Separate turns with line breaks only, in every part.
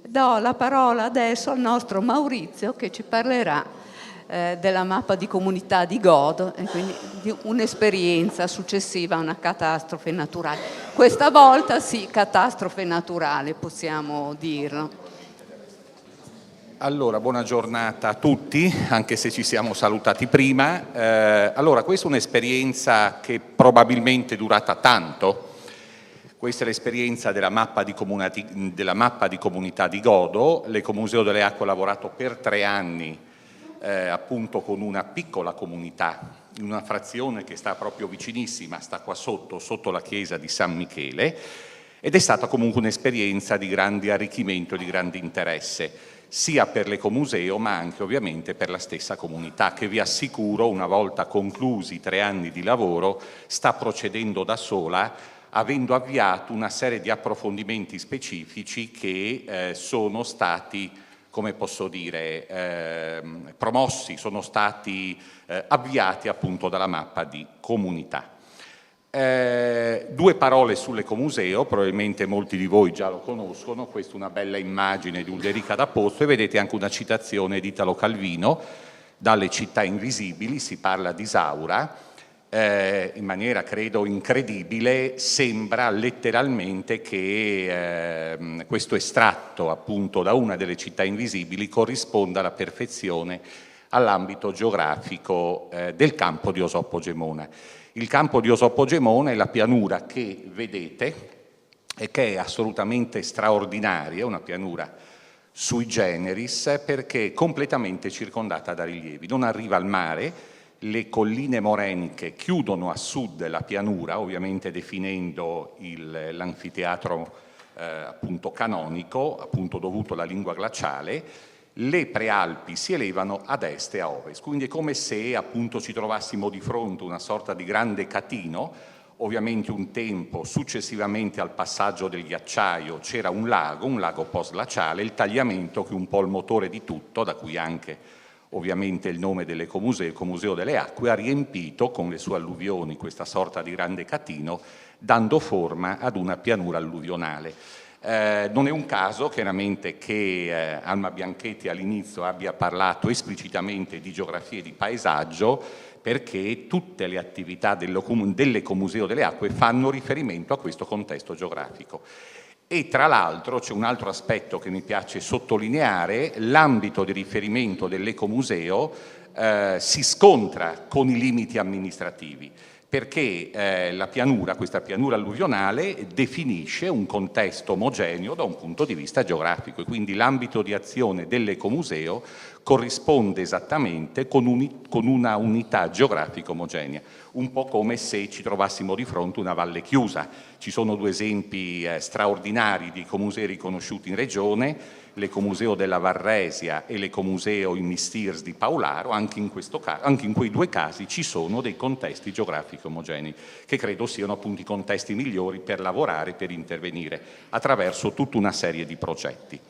Do la parola adesso al nostro Maurizio che ci parlerà della mappa di comunità di Godo e quindi di un'esperienza successiva a una catastrofe naturale. Questa volta sì, catastrofe naturale, possiamo dirlo.
Allora, buona giornata a tutti, anche se ci siamo salutati prima. Allora, questa è un'esperienza che probabilmente è durata tanto. Questa è l'esperienza della mappa di comunità di Godo. L'Ecomuseo delle Acque ha lavorato per 3 anni appunto con una piccola comunità, in una frazione che sta proprio vicinissima, sta qua sotto la chiesa di San Michele, ed è stata comunque un'esperienza di grande arricchimento, di grande interesse, sia per l'Ecomuseo ma anche ovviamente per la stessa comunità, che vi assicuro, una volta conclusi 3 anni di lavoro, sta procedendo da sola, avendo avviato una serie di approfondimenti specifici che sono stati, come posso dire, promossi, sono stati avviati appunto dalla mappa di comunità. 2 parole sull'Ecomuseo, probabilmente molti di voi già lo conoscono. Questa è una bella immagine di Ulderica da Pozzo e vedete anche una citazione di Italo Calvino, dalle città invisibili, si parla di Isaura. In maniera credo incredibile, sembra letteralmente che questo estratto appunto da una delle città invisibili corrisponda alla perfezione all'ambito geografico del campo di Osoppo Gemona. Il campo di Osoppo Gemona è la pianura che vedete e che è assolutamente straordinaria, una pianura sui generis perché è completamente circondata da rilievi, non arriva al mare. Le colline moreniche chiudono a sud la pianura, ovviamente definendo l'anfiteatro appunto canonico, appunto dovuto alla lingua glaciale. Le prealpi si elevano ad est e a ovest, quindi è come se appunto ci trovassimo di fronte a una sorta di grande catino. Ovviamente un tempo, successivamente al passaggio del ghiacciaio, c'era un lago post-glaciale, il tagliamento che è un po' il motore di tutto, da cui anche ovviamente il nome dell'Ecomuseo, Ecomuseo delle Acque, ha riempito con le sue alluvioni questa sorta di grande catino, dando forma ad una pianura alluvionale. Non è un caso, chiaramente, che Alma Bianchetti all'inizio abbia parlato esplicitamente di geografia e di paesaggio, perché tutte le attività dell'Ecomuseo delle Acque fanno riferimento a questo contesto geografico. E tra l'altro c'è un altro aspetto che mi piace sottolineare: l'ambito di riferimento dell'Ecomuseo si scontra con i limiti amministrativi, perché la pianura, questa pianura alluvionale, definisce un contesto omogeneo da un punto di vista geografico e quindi l'ambito di azione dell'Ecomuseo corrisponde esattamente con una unità geografica omogenea, un po' come se ci trovassimo di fronte a una valle chiusa. Ci sono 2 esempi straordinari di ecomusei riconosciuti in regione, l'Ecomuseo della Varresia e l'Ecomuseo in Mistirs di Paolaro. Anche in quei 2 casi ci sono dei contesti geografici omogenei, che credo siano appunto i contesti migliori per lavorare, per intervenire attraverso tutta una serie di progetti.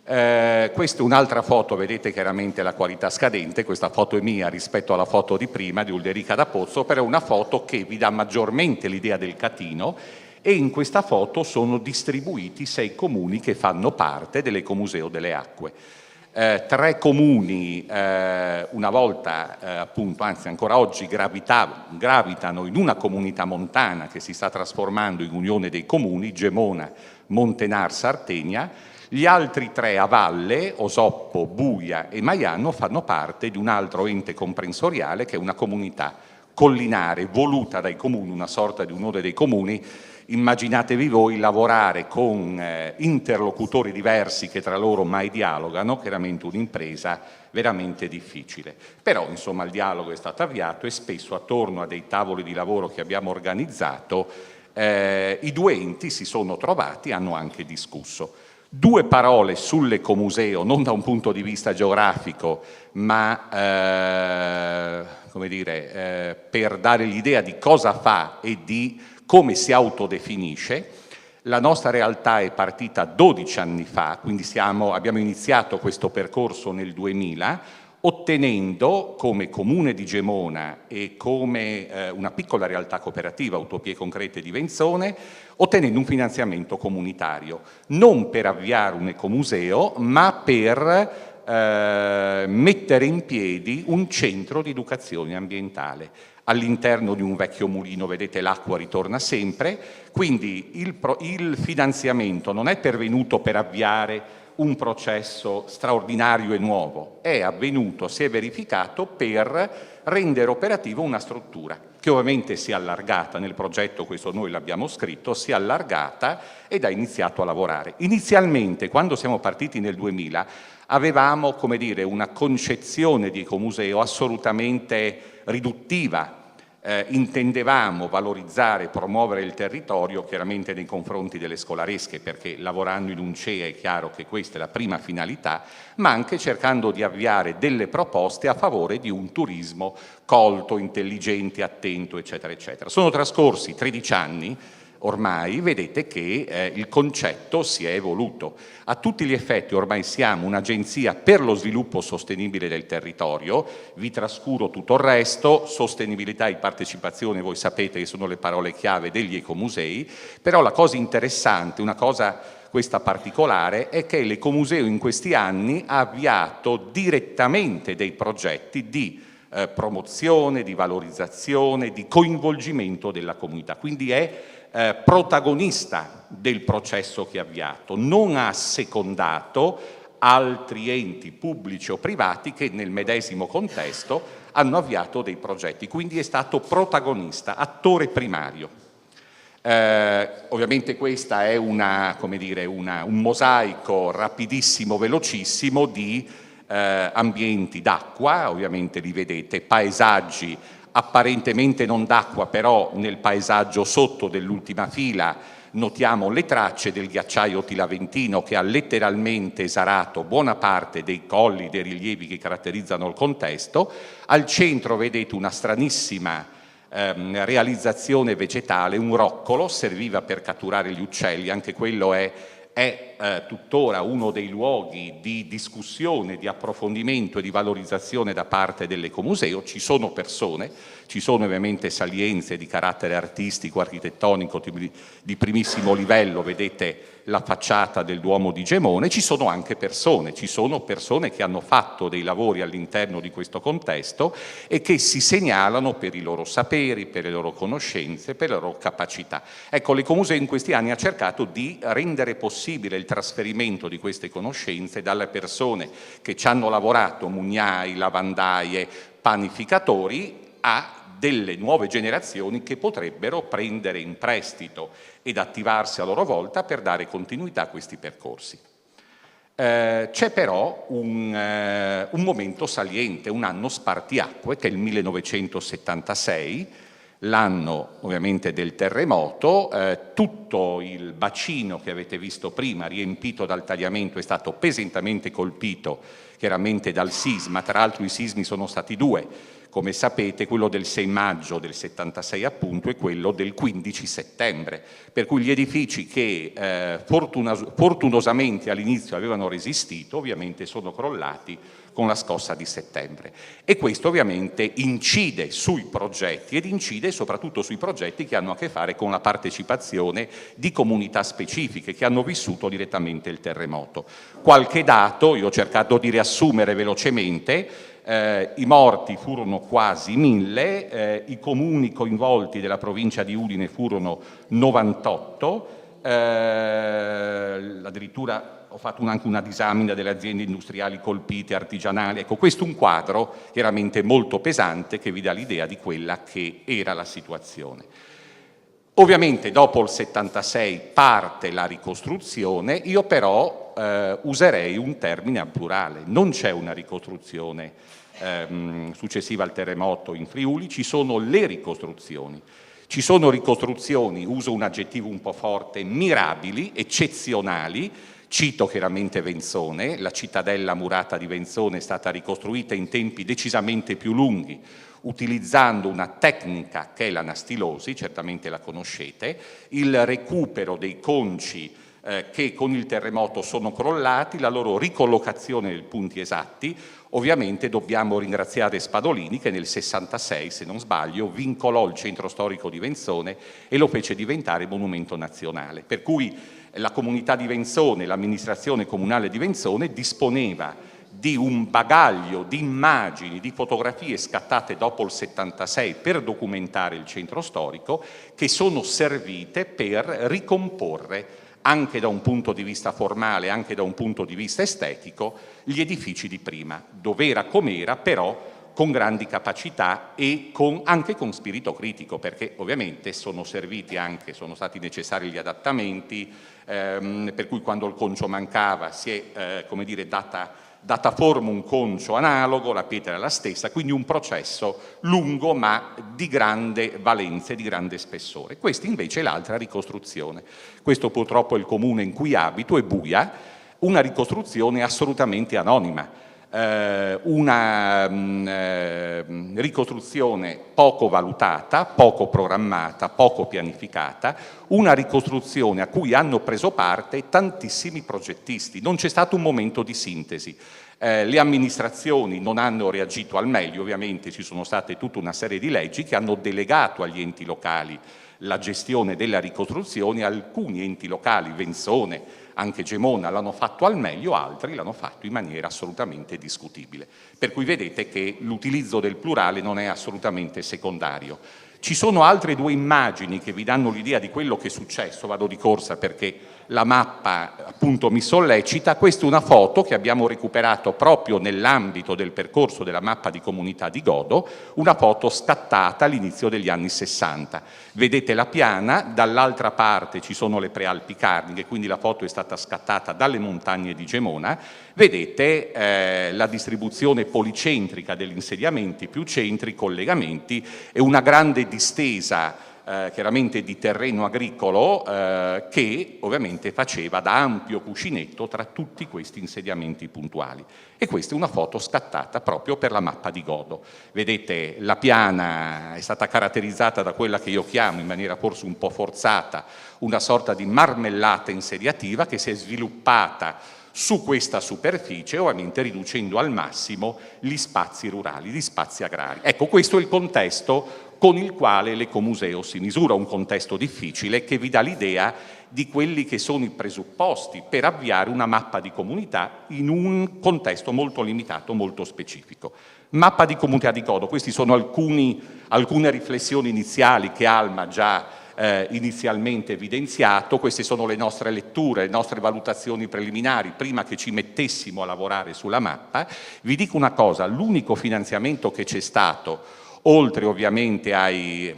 Questa è un'altra foto, vedete chiaramente la qualità scadente, questa foto è mia rispetto alla foto di prima di Ulderica da Pozzo, però è una foto che vi dà maggiormente l'idea del catino, e in questa foto sono distribuiti 6 comuni che fanno parte dell'Ecomuseo delle Acque. 3 comuni una volta appunto, anzi ancora oggi gravitano in una comunità montana che si sta trasformando in unione dei comuni, Gemona, Montenar, Sartenia. Gli altri 3 a valle, Osoppo, Buia e Maiano, fanno parte di un altro ente comprensoriale che è una comunità collinare voluta dai comuni, una sorta di unione dei comuni. Immaginatevi voi lavorare con interlocutori diversi che tra loro mai dialogano, chiaramente un'impresa veramente difficile. Però insomma il dialogo è stato avviato e spesso attorno a dei tavoli di lavoro che abbiamo organizzato i 2 enti si sono trovati, hanno anche discusso. 2 parole sull'Ecomuseo, non da un punto di vista geografico, ma come dire, per dare l'idea di cosa fa e di come si autodefinisce. La nostra realtà è partita 12 anni fa, quindi abbiamo iniziato questo percorso nel 2000. ottenendo come comune di Gemona e come una piccola realtà cooperativa, Utopie Concrete di Venzone, ottenendo un finanziamento comunitario, non per avviare un ecomuseo, ma per mettere in piedi un centro di educazione ambientale all'interno di un vecchio mulino. Vedete, l'acqua ritorna sempre, quindi il finanziamento non è pervenuto per avviare un processo straordinario e nuovo, è avvenuto, si è verificato per rendere operativa una struttura che ovviamente si è allargata nel progetto, questo noi l'abbiamo scritto, si è allargata ed ha iniziato a lavorare. Inizialmente, quando siamo partiti nel 2000, avevamo, come dire, una concezione di ecomuseo assolutamente riduttiva. Intendevamo valorizzare e promuovere il territorio chiaramente nei confronti delle scolaresche, perché lavorando in un CEA è chiaro che questa è la prima finalità, ma anche cercando di avviare delle proposte a favore di un turismo colto, intelligente, attento, eccetera, eccetera. Sono trascorsi 13 anni, ormai vedete che il concetto si è evoluto. A tutti gli effetti ormai siamo un'agenzia per lo sviluppo sostenibile del territorio, vi trascuro tutto il resto, sostenibilità e partecipazione, voi sapete che sono le parole chiave degli ecomusei, però la cosa interessante, una cosa questa particolare, è che l'ecomuseo in questi anni ha avviato direttamente dei progetti di promozione, di valorizzazione, di coinvolgimento della comunità, quindi è protagonista del processo che ha avviato, non ha assecondato altri enti pubblici o privati che nel medesimo contesto hanno avviato dei progetti, quindi è stato protagonista, attore primario. Ovviamente questa è un mosaico rapidissimo, velocissimo di ambienti d'acqua, ovviamente li vedete, paesaggi apparentemente non d'acqua, però nel paesaggio sotto dell'ultima fila notiamo le tracce del ghiacciaio Tilaventino che ha letteralmente esarato buona parte dei colli, dei rilievi che caratterizzano il contesto. Al centro vedete una stranissima realizzazione vegetale, un roccolo, serviva per catturare gli uccelli, anche quello è tuttora uno dei luoghi di discussione, di approfondimento e di valorizzazione da parte dell'ecomuseo. Ci sono persone, ci sono ovviamente salienze di carattere artistico, architettonico di primissimo livello, vedete la facciata del Duomo di Gemone, ci sono anche persone che hanno fatto dei lavori all'interno di questo contesto e che si segnalano per i loro saperi, per le loro conoscenze, per le loro capacità. Ecco, l'ecomuseo in questi anni ha cercato di rendere possibile il trasferimento di queste conoscenze dalle persone che ci hanno lavorato, mugnai, lavandaie, panificatori, a delle nuove generazioni che potrebbero prendere in prestito ed attivarsi a loro volta per dare continuità a questi percorsi. C'è però un momento saliente, un anno spartiacque, che è il 1976, l'anno ovviamente del terremoto. Tutto il bacino che avete visto prima, riempito dal tagliamento, è stato pesantemente colpito chiaramente dal sisma. Tra l'altro i sismi sono stati due, come sapete, quello del 6 maggio del 76 appunto e quello del 15 settembre, per cui gli edifici che fortunosamente all'inizio avevano resistito ovviamente sono crollati con la scossa di settembre, e questo ovviamente incide sui progetti ed incide soprattutto sui progetti che hanno a che fare con la partecipazione di comunità specifiche che hanno vissuto direttamente il terremoto. Qualche dato, io ho cercato di riassumere velocemente. I morti furono quasi 1000, i comuni coinvolti della provincia di Udine furono 98, addirittura ho fatto anche una disamina delle aziende industriali colpite, artigianali. Ecco, questo è un quadro chiaramente molto pesante che vi dà l'idea di quella che era la situazione. Ovviamente dopo il 76 parte la ricostruzione, io però userei un termine plurale, non c'è una ricostruzione successiva al terremoto in Friuli, ci sono le ricostruzioni. Ci sono ricostruzioni, uso un aggettivo un po' forte, mirabili, eccezionali. Cito chiaramente Venzone, la cittadella murata di Venzone è stata ricostruita in tempi decisamente più lunghi, utilizzando una tecnica che è l'anastilosi, certamente la conoscete, il recupero dei conci che con il terremoto sono crollati, la loro ricollocazione nei punti esatti. Ovviamente dobbiamo ringraziare Spadolini che nel 66, se non sbaglio, vincolò il centro storico di Venzone e lo fece diventare monumento nazionale. Per cui la comunità di Venzone, l'amministrazione comunale di Venzone disponeva di un bagaglio di immagini, di fotografie scattate dopo il 76 per documentare il centro storico, che sono servite per ricomporre anche da un punto di vista formale, anche da un punto di vista estetico, gli edifici di prima, dov'era com'era, però con grandi capacità e anche con spirito critico, perché ovviamente sono stati necessari gli adattamenti, per cui quando il concio mancava si è data forma un concio analogo, la pietra è la stessa, quindi un processo lungo ma di grande valenza e di grande spessore. Questa invece è l'altra ricostruzione. Questo purtroppo è il comune in cui abito, è Buia, una ricostruzione assolutamente anonima. Una ricostruzione poco valutata, poco programmata, poco pianificata, una ricostruzione a cui hanno preso parte tantissimi progettisti. Non c'è stato un momento di sintesi. Le amministrazioni non hanno reagito al meglio, ovviamente ci sono state tutta una serie di leggi che hanno delegato agli enti locali la gestione della ricostruzione. Alcuni enti locali, Venzone, anche Gemona, l'hanno fatto al meglio, altri l'hanno fatto in maniera assolutamente discutibile. Per cui vedete che l'utilizzo del plurale non è assolutamente secondario. Ci sono altre due immagini che vi danno l'idea di quello che è successo, vado di corsa perché la mappa appunto mi sollecita. Questa è una foto che abbiamo recuperato proprio nell'ambito del percorso della mappa di comunità di Godo, una foto scattata all'inizio degli anni 60. Vedete la piana, dall'altra parte ci sono le prealpi carniche, quindi la foto è stata scattata dalle montagne di Gemona. Vedete la distribuzione policentrica degli insediamenti, più centri, collegamenti e una grande distesa chiaramente di terreno agricolo che ovviamente faceva da ampio cuscinetto tra tutti questi insediamenti puntuali. E questa è una foto scattata proprio per la mappa di Godo. Vedete, la piana è stata caratterizzata da quella che io chiamo in maniera forse un po' forzata una sorta di marmellata insediativa che si è sviluppata su questa superficie, ovviamente riducendo al massimo gli spazi rurali, gli spazi agrari. Ecco, questo è il contesto con il quale l'Ecomuseo si misura, un contesto difficile che vi dà l'idea di quelli che sono i presupposti per avviare una mappa di comunità in un contesto molto limitato, molto specifico. Mappa di comunità di Godo, queste sono alcune riflessioni iniziali che Alma già inizialmente evidenziato. Queste sono le nostre letture, le nostre valutazioni preliminari prima che ci mettessimo a lavorare sulla mappa. Vi dico una cosa, l'unico finanziamento che c'è stato, oltre ovviamente ai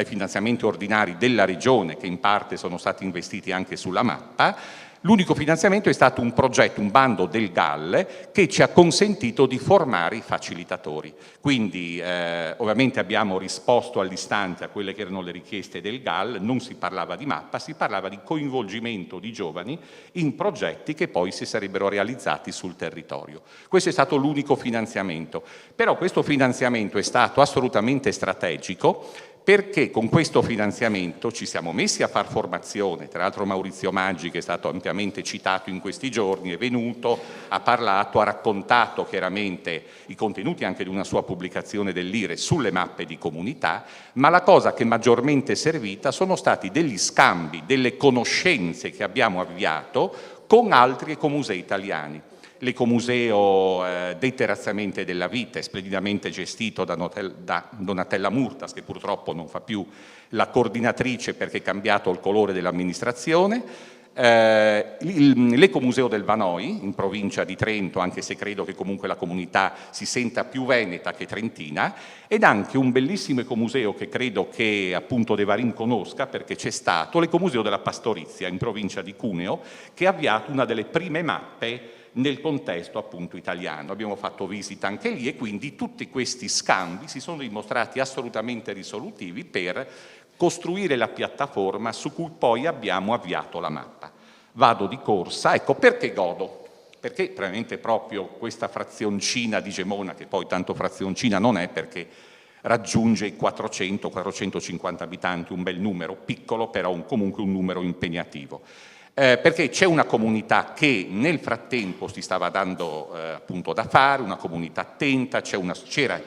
finanziamenti ordinari della Regione, che in parte sono stati investiti anche sulla mappa, l'unico finanziamento è stato un progetto, un bando del GAL, che ci ha consentito di formare i facilitatori. Quindi ovviamente abbiamo risposto all'istante a quelle che erano le richieste del GAL, non si parlava di mappa, si parlava di coinvolgimento di giovani in progetti che poi si sarebbero realizzati sul territorio. Questo è stato l'unico finanziamento, però questo finanziamento è stato assolutamente strategico, perché con questo finanziamento ci siamo messi a far formazione. Tra l'altro Maurizio Maggi, che è stato ampiamente citato in questi giorni, è venuto, ha parlato, ha raccontato chiaramente i contenuti anche di una sua pubblicazione dell'IRE sulle mappe di comunità, ma la cosa che maggiormente è servita sono stati degli scambi, delle conoscenze che abbiamo avviato con altri ecomusei italiani. L'Ecomuseo dei Terrazzamenti e della Vita è splendidamente gestito da Donatella Murtas, che purtroppo non fa più la coordinatrice perché è cambiato il colore dell'amministrazione. L'Ecomuseo del Vanoi, in provincia di Trento, anche se credo che comunque la comunità si senta più veneta che trentina, ed anche un bellissimo ecomuseo che credo che appunto De Varin conosca perché c'è stato, l'Ecomuseo della Pastorizia, in provincia di Cuneo, che ha avviato una delle prime mappe nel contesto appunto italiano. Abbiamo fatto visita anche lì e quindi tutti questi scambi si sono dimostrati assolutamente risolutivi per costruire la piattaforma su cui poi abbiamo avviato la mappa. Vado di corsa, ecco perché Godo? Perché probabilmente proprio questa frazioncina di Gemona, che poi tanto frazioncina non è perché raggiunge i 400-450 abitanti, un bel numero, piccolo però comunque un numero impegnativo. Perché c'è una comunità che nel frattempo si stava dando appunto da fare, una comunità attenta, c'è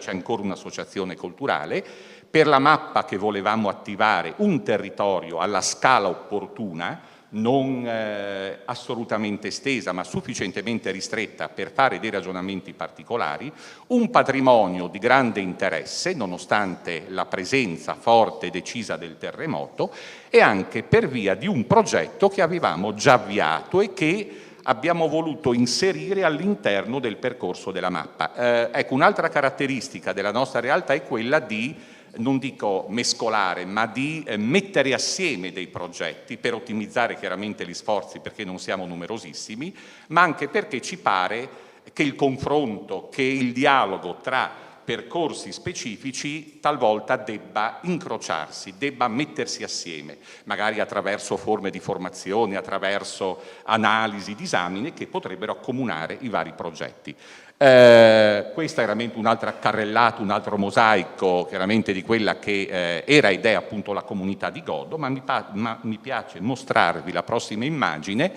ancora un'associazione culturale. Per la mappa che volevamo attivare un territorio alla scala opportuna, non assolutamente estesa ma sufficientemente ristretta per fare dei ragionamenti particolari, un patrimonio di grande interesse nonostante la presenza forte e decisa del terremoto, e anche per via di un progetto che avevamo già avviato e che abbiamo voluto inserire all'interno del percorso della mappa. Ecco, un'altra caratteristica della nostra realtà è quella di, non dico mescolare, ma di mettere assieme dei progetti per ottimizzare chiaramente gli sforzi, perché non siamo numerosissimi, ma anche perché ci pare che il confronto, che il dialogo tra percorsi specifici talvolta debba incrociarsi, debba mettersi assieme, magari attraverso forme di formazione, attraverso analisi, disamine che potrebbero accomunare i vari progetti. Questa è veramente un'altra carrellata, un altro mosaico chiaramente di quella che era ed è appunto la comunità di Godo, ma mi piace mostrarvi la prossima immagine.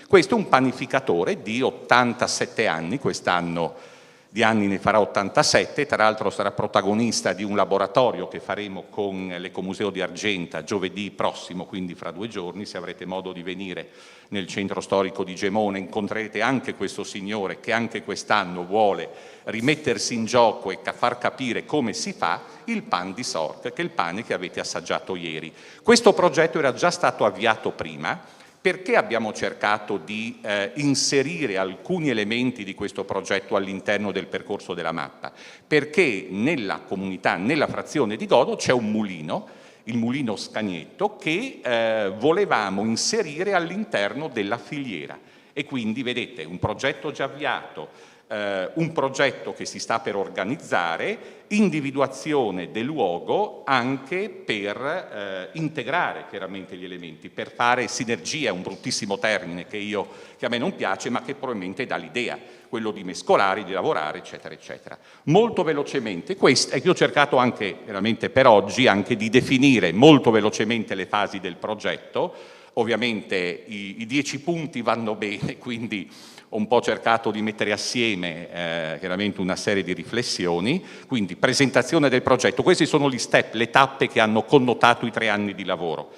Questo è un panificatore di 87 anni, quest'anno di anni ne farà 87, tra l'altro sarà protagonista di un laboratorio che faremo con l'Ecomuseo di Argenta giovedì prossimo, quindi fra 2 giorni. Se avrete modo di venire nel centro storico di Gemona incontrerete anche questo signore che anche quest'anno vuole rimettersi in gioco e far capire come si fa il pan di Sork, che è il pane che avete assaggiato ieri. Questo progetto era già stato avviato prima. Perché abbiamo cercato di inserire alcuni elementi di questo progetto all'interno del percorso della mappa? Perché nella comunità, nella frazione di Godo, c'è un mulino, il mulino Scagnetto, che volevamo inserire all'interno della filiera. E quindi, vedete, un progetto già avviato, un progetto che si sta per organizzare, individuazione del luogo anche per integrare chiaramente gli elementi, per fare sinergia, un bruttissimo termine che a me non piace, ma che probabilmente dà l'idea, quello di mescolare, di lavorare, eccetera, eccetera. Molto velocemente, io ho cercato anche veramente per oggi anche di definire molto velocemente le fasi del progetto. Ovviamente i 10 punti vanno bene, quindi ho un po' cercato di mettere assieme chiaramente una serie di riflessioni. Quindi presentazione del progetto, questi sono gli step, le tappe che hanno connotato i 3 anni di lavoro.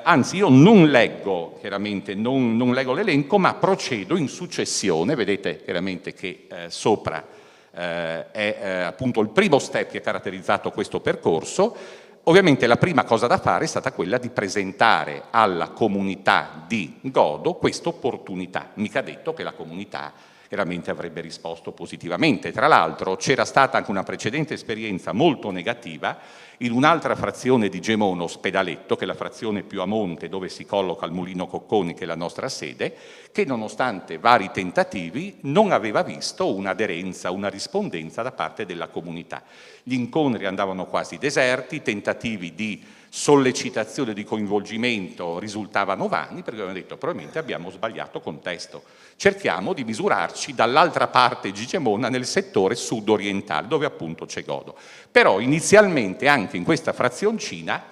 Anzi, io non leggo chiaramente, non leggo l'elenco, ma procedo in successione. Vedete chiaramente che sopra è appunto il primo step che ha caratterizzato questo percorso. Ovviamente la prima cosa da fare è stata quella di presentare alla comunità di Godo questa opportunità. Mica detto che la comunità chiaramente avrebbe risposto positivamente. Tra l'altro c'era stata anche una precedente esperienza molto negativa in un'altra frazione di Gemona, Ospedaletto, che è la frazione più a monte dove si colloca il Mulino Cocconi, che è la nostra sede, che nonostante vari tentativi non aveva visto un'aderenza, una rispondenza da parte della comunità. Gli incontri andavano quasi deserti, i tentativi di sollecitazione, di coinvolgimento risultavano vani, perché abbiamo detto probabilmente abbiamo sbagliato contesto. Cerchiamo di misurarci dall'altra parte di Gemona, nel settore sud-orientale, dove appunto c'è Godo. Però inizialmente anche in questa frazioncina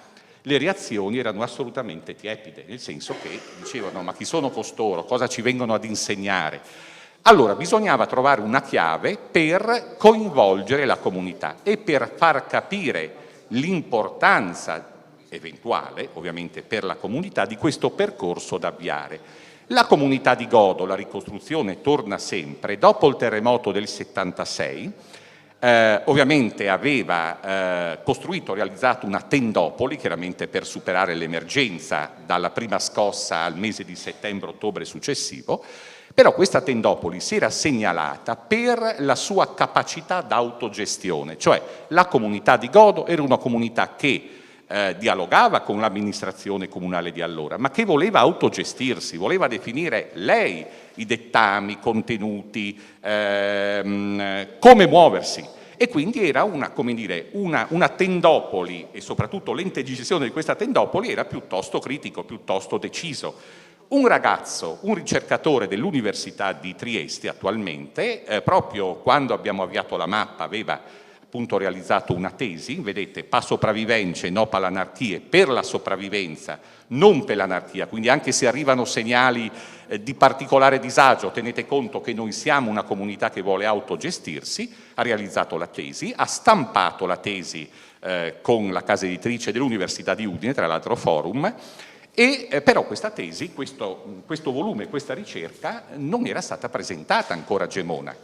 le reazioni erano assolutamente tiepide, nel senso che dicevano ma chi sono costoro, cosa ci vengono ad insegnare? Allora bisognava trovare una chiave per coinvolgere la comunità e per far capire l'importanza eventuale, ovviamente per la comunità, di questo percorso da avviare. La comunità di Godo, la ricostruzione torna sempre, dopo il terremoto del 76, ovviamente aveva costruito, realizzato una tendopoli, chiaramente per superare l'emergenza dalla prima scossa al mese di settembre-ottobre successivo, però questa tendopoli si era segnalata per la sua capacità d'autogestione, cioè la comunità di Godo era una comunità che dialogava con l'amministrazione comunale di allora, ma che voleva autogestirsi, voleva definire lei i dettami, i contenuti, come muoversi. E quindi era una tendopoli, e soprattutto l'ente di gestione di questa tendopoli era piuttosto critico, piuttosto deciso. Un ragazzo, un ricercatore dell'Università di Trieste attualmente, proprio quando abbiamo avviato la mappa aveva appunto realizzato una tesi, vedete, pa sopravvivenza, no pa l'anarchia, per la sopravvivenza, non per l'anarchia, quindi anche se arrivano segnali di particolare disagio, tenete conto che noi siamo una comunità che vuole autogestirsi, ha realizzato la tesi, ha stampato la tesi con la casa editrice dell'Università di Udine, tra l'altro Forum, e però questa tesi, questo volume, questa ricerca non era stata presentata ancora a Gemona.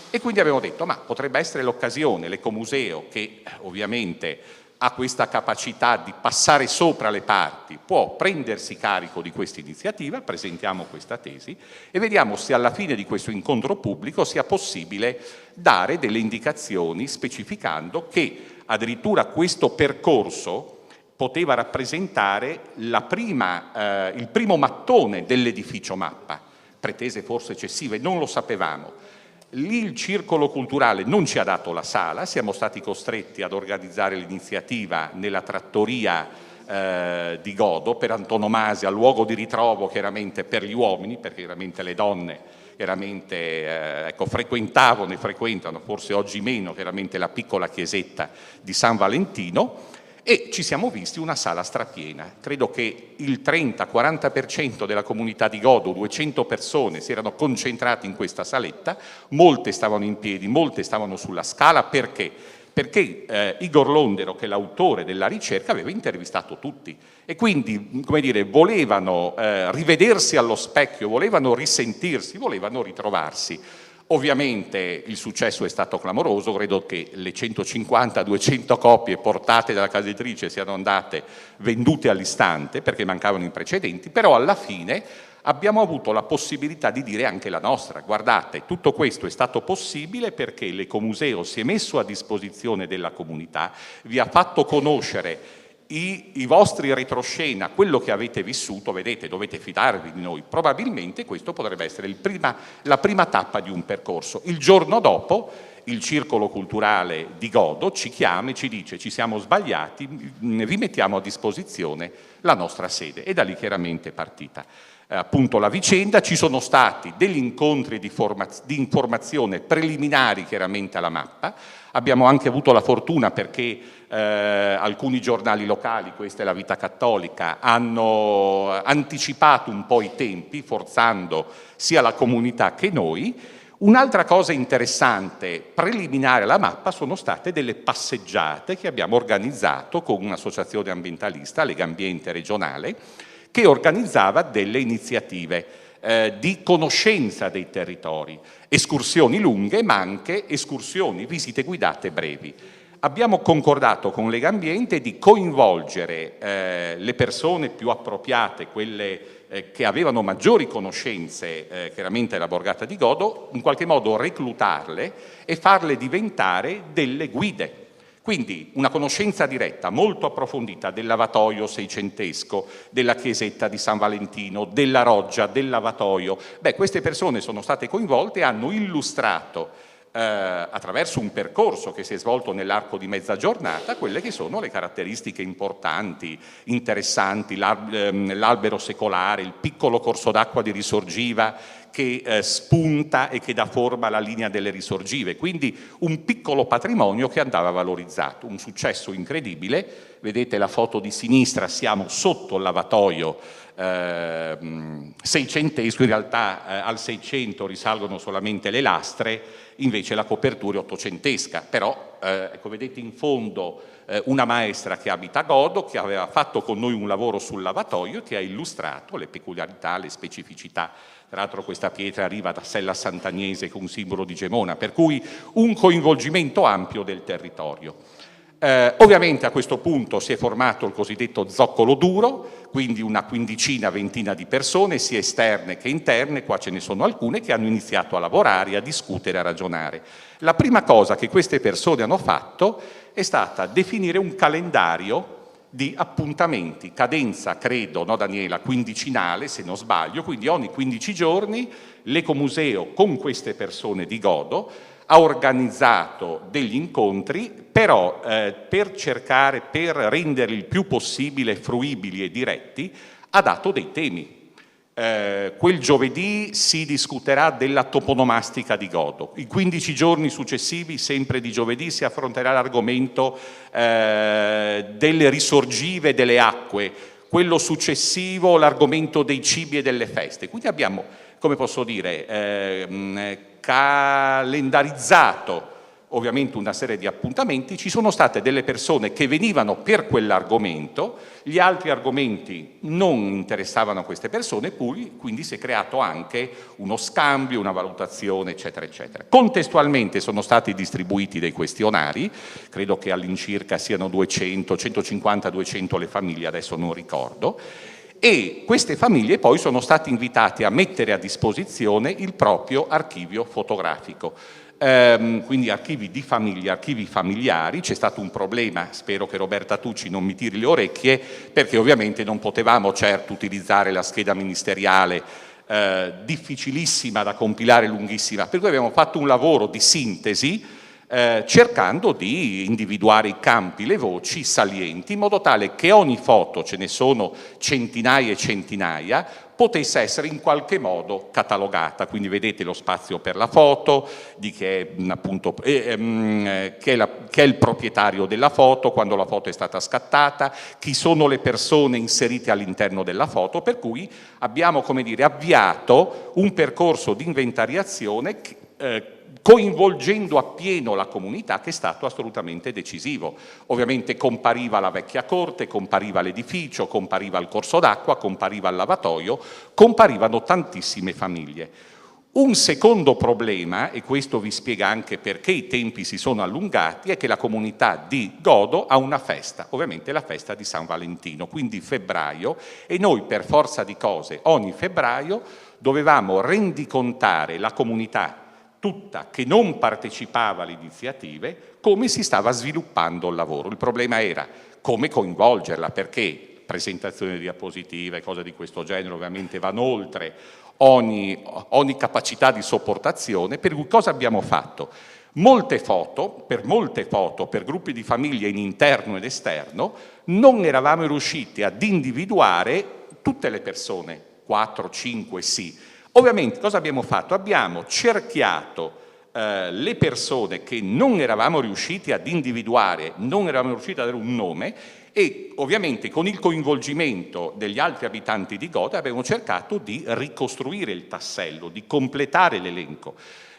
E quindi abbiamo detto, ma potrebbe essere l'occasione, l'Ecomuseo, che ovviamente ha questa capacità di passare sopra le parti, può prendersi carico di questa iniziativa, presentiamo questa tesi e vediamo se alla fine di questo incontro pubblico sia possibile dare delle indicazioni specificando che addirittura questo percorso poteva rappresentare il primo mattone dell'edificio Mappa, pretese forse eccessive, non lo sapevamo. Lì il circolo culturale non ci ha dato la sala, siamo stati costretti ad organizzare l'iniziativa nella trattoria di Godo, per antonomasia, luogo di ritrovo chiaramente per gli uomini, perché chiaramente le donne chiaramente frequentavano e frequentano, forse oggi meno, chiaramente la piccola chiesetta di San Valentino, e ci siamo visti una sala strapiena. Credo che il 30-40% della comunità di Godo, 200 persone, si erano concentrate in questa saletta, molte stavano in piedi, molte stavano sulla scala. Perché? Perché Igor Londero, che è l'autore della ricerca, aveva intervistato tutti e quindi, come dire, volevano rivedersi allo specchio, volevano risentirsi, volevano ritrovarsi. Ovviamente il successo è stato clamoroso, credo che le 150-200 copie portate dalla casa editrice siano andate vendute all'istante perché mancavano i precedenti, però alla fine abbiamo avuto la possibilità di dire anche la nostra. Guardate, tutto questo è stato possibile perché l'Ecomuseo si è messo a disposizione della comunità, vi ha fatto conoscere i vostri retroscena, quello che avete vissuto, vedete, dovete fidarvi di noi. Probabilmente questo potrebbe essere la prima tappa di un percorso. Il giorno dopo il Circolo Culturale di Godo ci chiama e ci dice: ci siamo sbagliati, vi mettiamo a disposizione la nostra sede. E da lì chiaramente è partita appunto la vicenda. Ci sono stati degli incontri di informazione preliminari chiaramente alla mappa. Abbiamo anche avuto la fortuna perché alcuni giornali locali, questa è la Vita Cattolica, hanno anticipato un po' i tempi, forzando sia la comunità che noi. Un'altra cosa interessante, preliminare alla mappa, sono state delle passeggiate che abbiamo organizzato con un'associazione ambientalista, Lega Ambiente regionale, che organizzava delle iniziative di conoscenza dei territori, escursioni lunghe ma anche escursioni, visite guidate brevi. Abbiamo concordato con Lega Ambiente di coinvolgere le persone più appropriate, quelle che avevano maggiori conoscenze chiaramente della borgata di Godo, in qualche modo reclutarle e farle diventare delle guide. Quindi una conoscenza diretta, molto approfondita del lavatoio seicentesco, della chiesetta di San Valentino, della roggia, del lavatoio. Queste persone sono state coinvolte e hanno illustrato attraverso un percorso che si è svolto nell'arco di mezza giornata quelle che sono le caratteristiche importanti, interessanti, l'albero secolare, il piccolo corso d'acqua di Risorgiva che spunta e che dà forma alla linea delle risorgive, quindi un piccolo patrimonio che andava valorizzato, un successo incredibile. Vedete la foto di sinistra, siamo sotto il lavatoio seicentesco, in realtà al 600 risalgono solamente le lastre, invece la copertura è ottocentesca, però ecco, vedete in fondo una maestra che abita a Godo, che aveva fatto con noi un lavoro sul lavatoio e che ha illustrato le peculiarità, le specificità. Tra l'altro questa pietra arriva da Sella Sant'Agnese, che è un simbolo di Gemona, per cui un coinvolgimento ampio del territorio. Ovviamente a questo punto si è formato il cosiddetto zoccolo duro, quindi una quindicina, ventina di persone, sia esterne che interne, qua ce ne sono alcune, che hanno iniziato a lavorare, a discutere, a ragionare. La prima cosa che queste persone hanno fatto è stata definire un calendario di appuntamenti, cadenza credo, no Daniela, quindicinale se non sbaglio, quindi ogni 15 giorni l'Ecomuseo con queste persone di Godo ha organizzato degli incontri, però per renderli il più possibile fruibili e diretti, ha dato dei temi. quel giovedì si discuterà della toponomastica di Godo. I 15 giorni successivi, sempre di giovedì, si affronterà l'argomento delle risorgive delle acque, quello successivo l'argomento dei cibi e delle feste. Quindi abbiamo, come posso dire, calendarizzato ovviamente una serie di appuntamenti. Ci sono state delle persone che venivano per quell'argomento, gli altri argomenti non interessavano a queste persone, quindi si è creato anche uno scambio, una valutazione, eccetera, eccetera. Contestualmente sono stati distribuiti dei questionari, credo che all'incirca siano 200, 150, 200 le famiglie, adesso non ricordo, e queste famiglie poi sono state invitate a mettere a disposizione il proprio archivio fotografico. Quindi archivi di famiglia, archivi familiari. C'è stato un problema, spero che Roberta Tucci non mi tiri le orecchie, perché ovviamente non potevamo certo utilizzare la scheda ministeriale difficilissima da compilare, lunghissima, per cui abbiamo fatto un lavoro di sintesi cercando di individuare i campi, le voci salienti, in modo tale che ogni foto, ce ne sono centinaia e centinaia, potesse essere in qualche modo catalogata. Quindi vedete lo spazio per la foto, di chi è, appunto, che è il proprietario della foto, quando la foto è stata scattata, chi sono le persone inserite all'interno della foto, per cui abbiamo, come dire, avviato un percorso di inventariazione coinvolgendo appieno la comunità, che è stato assolutamente decisivo. Ovviamente compariva la vecchia corte, compariva l'edificio, compariva il corso d'acqua, compariva il lavatoio, comparivano tantissime famiglie. Un secondo problema, e questo vi spiega anche perché i tempi si sono allungati, è che la comunità di Godo ha una festa, ovviamente la festa di San Valentino, quindi febbraio, e noi per forza di cose ogni febbraio dovevamo rendicontare la comunità tutta che non partecipava alle iniziative come si stava sviluppando il lavoro. Il problema era come coinvolgerla, perché presentazione di diapositive, cose di questo genere ovviamente vanno oltre ogni capacità di sopportazione, per cui cosa abbiamo fatto? Molte foto, per gruppi di famiglie in interno ed esterno, non eravamo riusciti ad individuare tutte le persone, 4, 5 sì. Ovviamente cosa abbiamo fatto? Abbiamo cerchiato le persone che non eravamo riusciti ad individuare, non eravamo riusciti ad avere un nome, e ovviamente con il coinvolgimento degli altri abitanti di Godo abbiamo cercato di ricostruire il tassello, di completare l'elenco.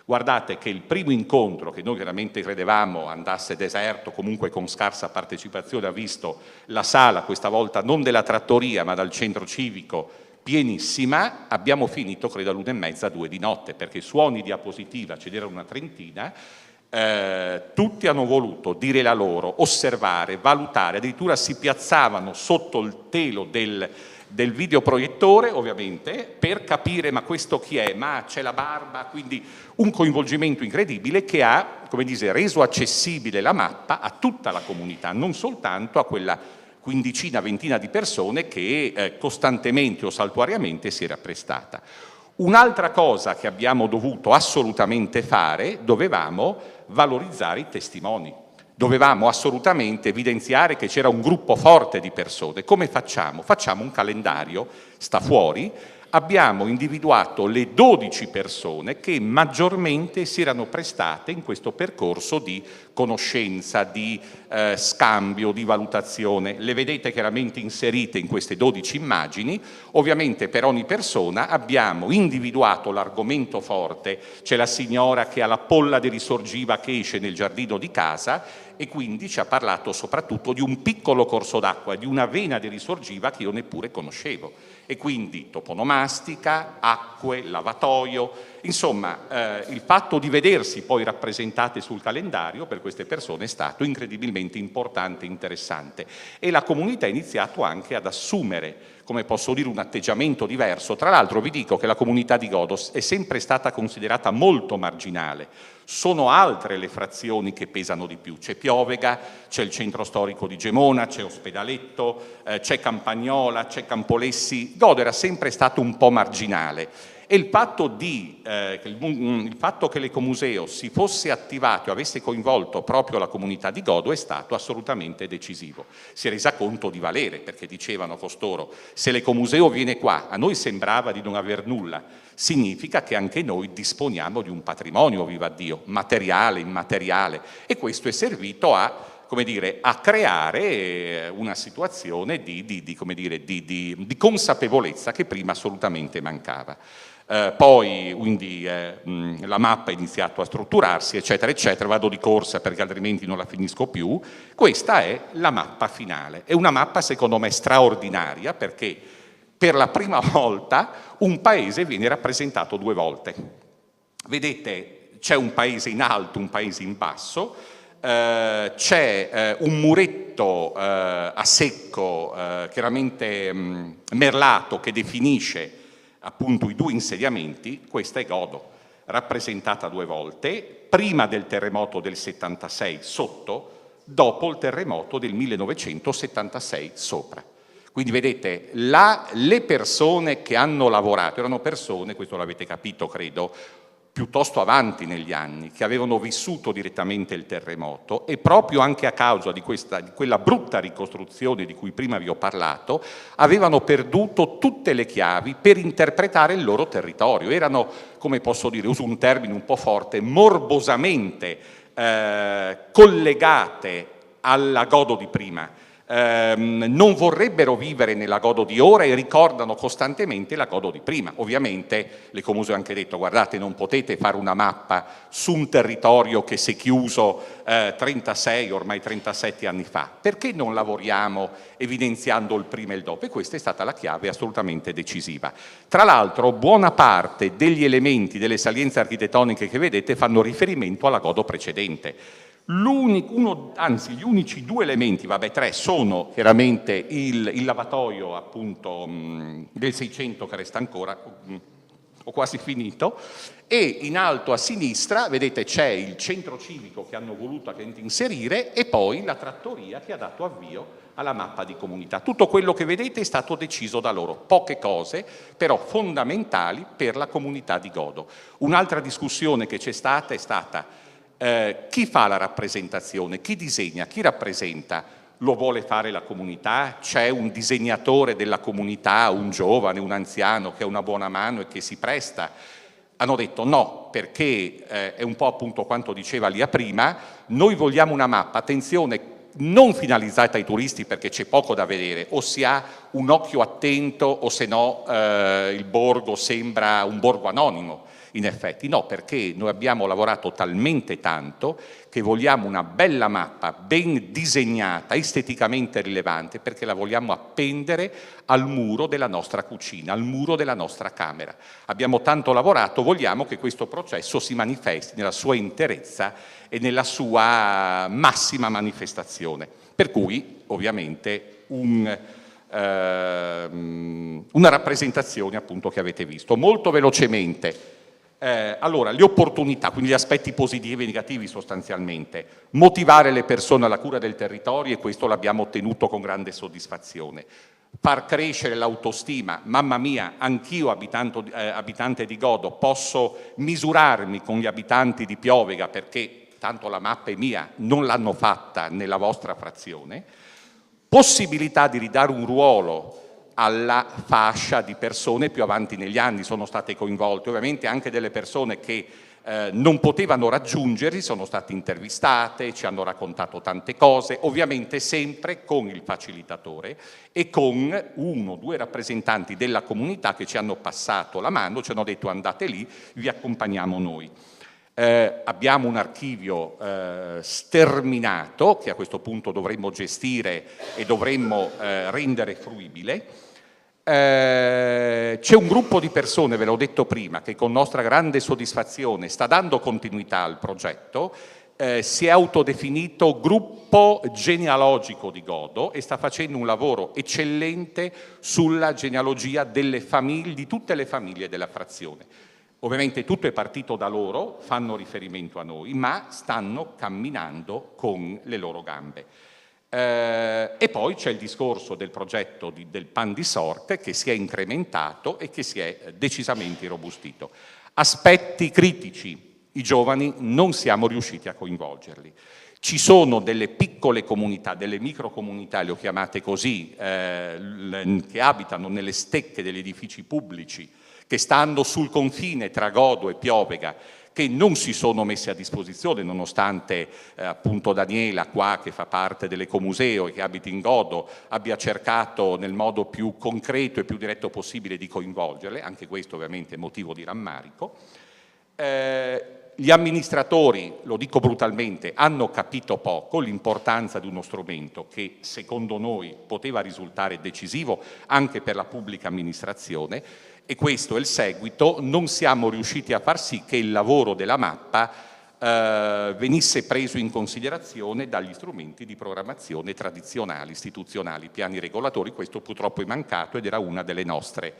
Guardate che il primo incontro, che noi veramente credevamo andasse deserto, comunque con scarsa partecipazione, ha visto la sala, questa volta non della trattoria ma dal centro civico, pienissima. Abbiamo finito credo all'1:30, 2 di notte, perché su ogni diapositiva ce n'erano una trentina. Tutti hanno voluto dire la loro, osservare, valutare, addirittura si piazzavano sotto il telo del videoproiettore, ovviamente, per capire ma questo chi è, ma c'è la barba, quindi un coinvolgimento incredibile che ha, come dice, reso accessibile la mappa a tutta la comunità, non soltanto a quella quindicina, ventina di persone che costantemente o saltuariamente si era prestata. Un'altra cosa che abbiamo dovuto assolutamente fare, dovevamo valorizzare i testimoni, dovevamo assolutamente evidenziare che c'era un gruppo forte di persone. Come facciamo? Facciamo un calendario, sta fuori. Abbiamo individuato le 12 persone che maggiormente si erano prestate in questo percorso di conoscenza, di scambio, di valutazione. Le vedete chiaramente inserite in queste 12 immagini. Ovviamente per ogni persona abbiamo individuato l'argomento forte. C'è la signora che ha la polla di risorgiva che esce nel giardino di casa, e quindi ci ha parlato soprattutto di un piccolo corso d'acqua, di una vena di risorgiva che io neppure conoscevo. E quindi toponomastica, acque, lavatoio, insomma il fatto di vedersi poi rappresentate sul calendario per queste persone è stato incredibilmente importante e interessante, e la comunità ha iniziato anche ad assumere, come posso dire, un atteggiamento diverso. Tra l'altro vi dico che la comunità di Godo è sempre stata considerata molto marginale, sono altre le frazioni che pesano di più, c'è Piovega, c'è il centro storico di Gemona, c'è Ospedaletto, c'è Campagnola, c'è Campolessi. Godo era sempre stato un po' marginale, E il fatto che l'Ecomuseo si fosse attivato e avesse coinvolto proprio la comunità di Godo è stato assolutamente decisivo. Si è resa conto di valere, perché dicevano costoro: se l'Ecomuseo viene qua, a noi sembrava di non aver nulla, significa che anche noi disponiamo di un patrimonio, vivaddio, materiale, immateriale, e questo è servito a, come dire, a creare una situazione di consapevolezza che prima assolutamente mancava. Poi quindi la mappa ha iniziato a strutturarsi, eccetera, eccetera. Vado di corsa perché altrimenti non la finisco più. Questa è la mappa finale. È una mappa secondo me straordinaria, perché per la prima volta un paese viene rappresentato 2 volte. Vedete, c'è un paese in alto, un paese in basso, c'è un muretto a secco, chiaramente merlato, che definisce appunto i 2 insediamenti. Questa è Godo, rappresentata 2 volte, prima del terremoto del 76 sotto, dopo il terremoto del 1976 sopra. Quindi vedete, le persone che hanno lavorato erano persone, questo l'avete capito credo, piuttosto avanti negli anni, che avevano vissuto direttamente il terremoto, e proprio anche a causa di quella brutta ricostruzione di cui prima vi ho parlato, avevano perduto tutte le chiavi per interpretare il loro territorio. Erano, come posso dire, uso un termine un po' forte, morbosamente collegate alla Godo di prima. Non vorrebbero vivere nella Godo di ora e ricordano costantemente la Godo di prima. Ovviamente l'Ecomuseo ha anche detto: guardate, non potete fare una mappa su un territorio che si è chiuso 36, ormai 37 anni fa. Perché non lavoriamo evidenziando il prima e il dopo? E questa è stata la chiave assolutamente decisiva. Tra l'altro buona parte degli elementi, delle salienze architettoniche che vedete fanno riferimento alla Godo precedente. Gli unici 2 elementi, 3, sono chiaramente il lavatoio appunto del 600 che resta ancora, ho quasi finito, e in alto a sinistra vedete c'è il centro civico che hanno voluto inserire, e poi la trattoria che ha dato avvio alla mappa di comunità. Tutto quello che vedete è stato deciso da loro, poche cose però fondamentali per la comunità di Godo. Un'altra discussione che c'è stata è stata: chi fa la rappresentazione? Chi disegna? Chi rappresenta? Lo vuole fare la comunità? C'è un disegnatore della comunità, un giovane, un anziano che ha una buona mano e che si presta? Hanno detto no, perché è un po' appunto quanto diceva Lia prima: noi vogliamo una mappa, attenzione, non finalizzata ai turisti, perché c'è poco da vedere, o si ha un occhio attento o se no il borgo sembra un borgo anonimo. In effetti no, perché noi abbiamo lavorato talmente tanto che vogliamo una bella mappa ben disegnata, esteticamente rilevante, perché la vogliamo appendere al muro della nostra cucina, al muro della nostra camera. Abbiamo tanto lavorato, vogliamo che questo processo si manifesti nella sua interezza e nella sua massima manifestazione. Per cui ovviamente una rappresentazione appunto che avete visto. Molto velocemente. Allora, le opportunità, quindi gli aspetti positivi e negativi sostanzialmente: motivare le persone alla cura del territorio, e questo l'abbiamo ottenuto con grande soddisfazione. Far crescere l'autostima, mamma mia, anch'io abitante di Godo posso misurarmi con gli abitanti di Piovega, perché tanto la mappa è mia, non l'hanno fatta nella vostra frazione. Possibilità di ridare un ruolo alla fascia di persone più avanti negli anni, sono state coinvolte ovviamente anche delle persone che non potevano raggiungersi, sono state intervistate, ci hanno raccontato tante cose, ovviamente sempre con il facilitatore e con 1 o 2 rappresentanti della comunità che ci hanno passato la mano, ci hanno detto: andate lì, vi accompagniamo noi. Abbiamo un archivio sterminato che a questo punto dovremmo gestire e dovremmo rendere fruibile. C'è un gruppo di persone, ve l'ho detto prima, che con nostra grande soddisfazione sta dando continuità al progetto, si è autodefinito gruppo genealogico di Godo e sta facendo un lavoro eccellente sulla genealogia delle famiglie, di tutte le famiglie della frazione. Ovviamente tutto è partito da loro, fanno riferimento a noi, ma stanno camminando con le loro gambe. E poi c'è il discorso del progetto del PAN di sorte che si è incrementato e che si è decisamente irrobustito. Aspetti critici, i giovani non siamo riusciti a coinvolgerli. Ci sono delle piccole comunità, delle microcomunità, le ho chiamate così, che abitano nelle stecche degli edifici pubblici, che stanno sul confine tra Godo e Piovega, che non si sono messi a disposizione, nonostante appunto Daniela qua, che fa parte dell'Ecomuseo e che abita in Godo, abbia cercato nel modo più concreto e più diretto possibile di coinvolgerle, anche questo ovviamente è motivo di rammarico. Gli amministratori, lo dico brutalmente, hanno capito poco l'importanza di uno strumento che secondo noi poteva risultare decisivo anche per la pubblica amministrazione, e questo è il seguito: non siamo riusciti a far sì che il lavoro della mappa venisse preso in considerazione dagli strumenti di programmazione tradizionali, istituzionali, piani regolatori. Questo purtroppo è mancato ed era una dei nostri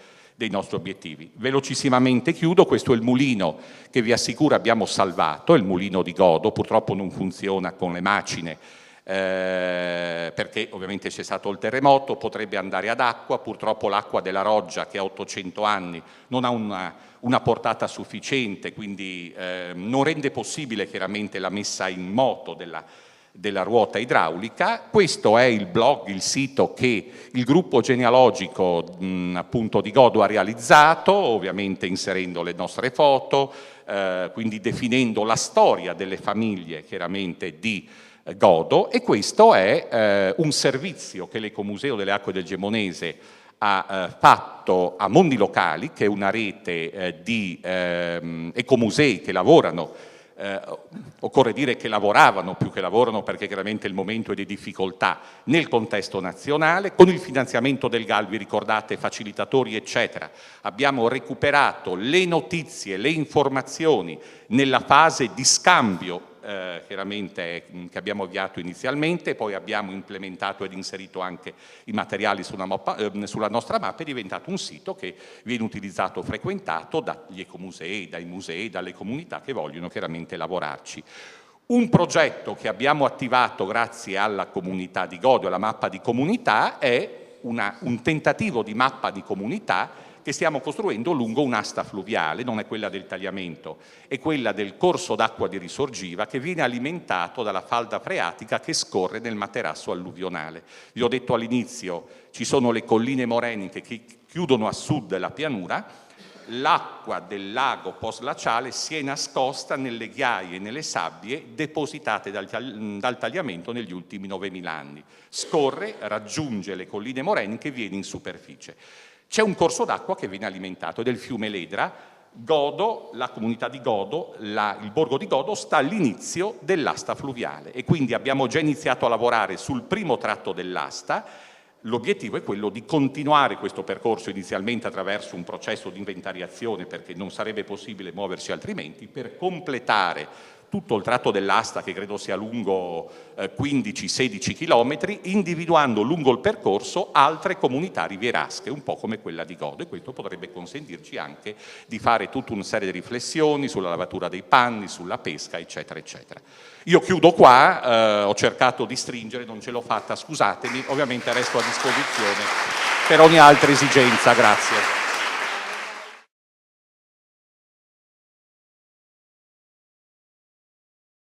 obiettivi. Velocissimamente chiudo, questo è il mulino che vi assicuro abbiamo salvato, il mulino di Godo, purtroppo non funziona con le macine, perché ovviamente c'è stato il terremoto, potrebbe andare ad acqua, purtroppo l'acqua della Roggia, che ha 800 anni, non ha una portata sufficiente, quindi non rende possibile chiaramente la messa in moto della ruota idraulica. Questo è il blog, il sito che il gruppo genealogico appunto di Godo ha realizzato, ovviamente inserendo le nostre foto, quindi definendo la storia delle famiglie chiaramente di Godo, e questo è un servizio che l'Ecomuseo delle Acque del Gemonese ha fatto a Mondi Locali, che è una rete di ecomusei che lavorano, occorre dire che lavoravano più che lavorano, perché chiaramente il momento è di difficoltà nel contesto nazionale. Con il finanziamento del GAL, vi ricordate, facilitatori eccetera, abbiamo recuperato le notizie, le informazioni nella fase di scambio chiaramente che abbiamo avviato inizialmente, poi abbiamo implementato ed inserito anche i materiali sulla nostra mappa. È diventato un sito che viene utilizzato, frequentato dagli ecomusei, dai musei, dalle comunità che vogliono chiaramente lavorarci. Un progetto che abbiamo attivato grazie alla comunità di Godo, alla mappa di comunità, è un tentativo di mappa di comunità che stiamo costruendo lungo un'asta fluviale, non è quella del tagliamento, è quella del corso d'acqua di Risorgiva, che viene alimentato dalla falda freatica che scorre nel materasso alluvionale. Vi ho detto all'inizio, ci sono le colline moreniche che chiudono a sud la pianura. L'acqua del lago post-glaciale si è nascosta nelle ghiaie e nelle sabbie depositate dal tagliamento negli ultimi 9.000 anni. Scorre, raggiunge le colline moreniche e viene in superficie. C'è un corso d'acqua che viene alimentato ed è il fiume Ledra. Godo, la comunità di Godo, il borgo di Godo sta all'inizio dell'asta fluviale e quindi abbiamo già iniziato a lavorare sul primo tratto dell'asta. L'obiettivo è quello di continuare questo percorso inizialmente attraverso un processo di inventariazione, perché non sarebbe possibile muoversi altrimenti, per completare tutto il tratto dell'asta, che credo sia lungo 15-16 km, individuando lungo il percorso altre comunità rivierasche, un po' come quella di Godo, e questo potrebbe consentirci anche di fare tutta una serie di riflessioni sulla lavatura dei panni, sulla pesca, eccetera, eccetera. Io chiudo qua, ho cercato di stringere, non ce l'ho fatta, scusatemi, ovviamente resto a disposizione per ogni altra esigenza, grazie.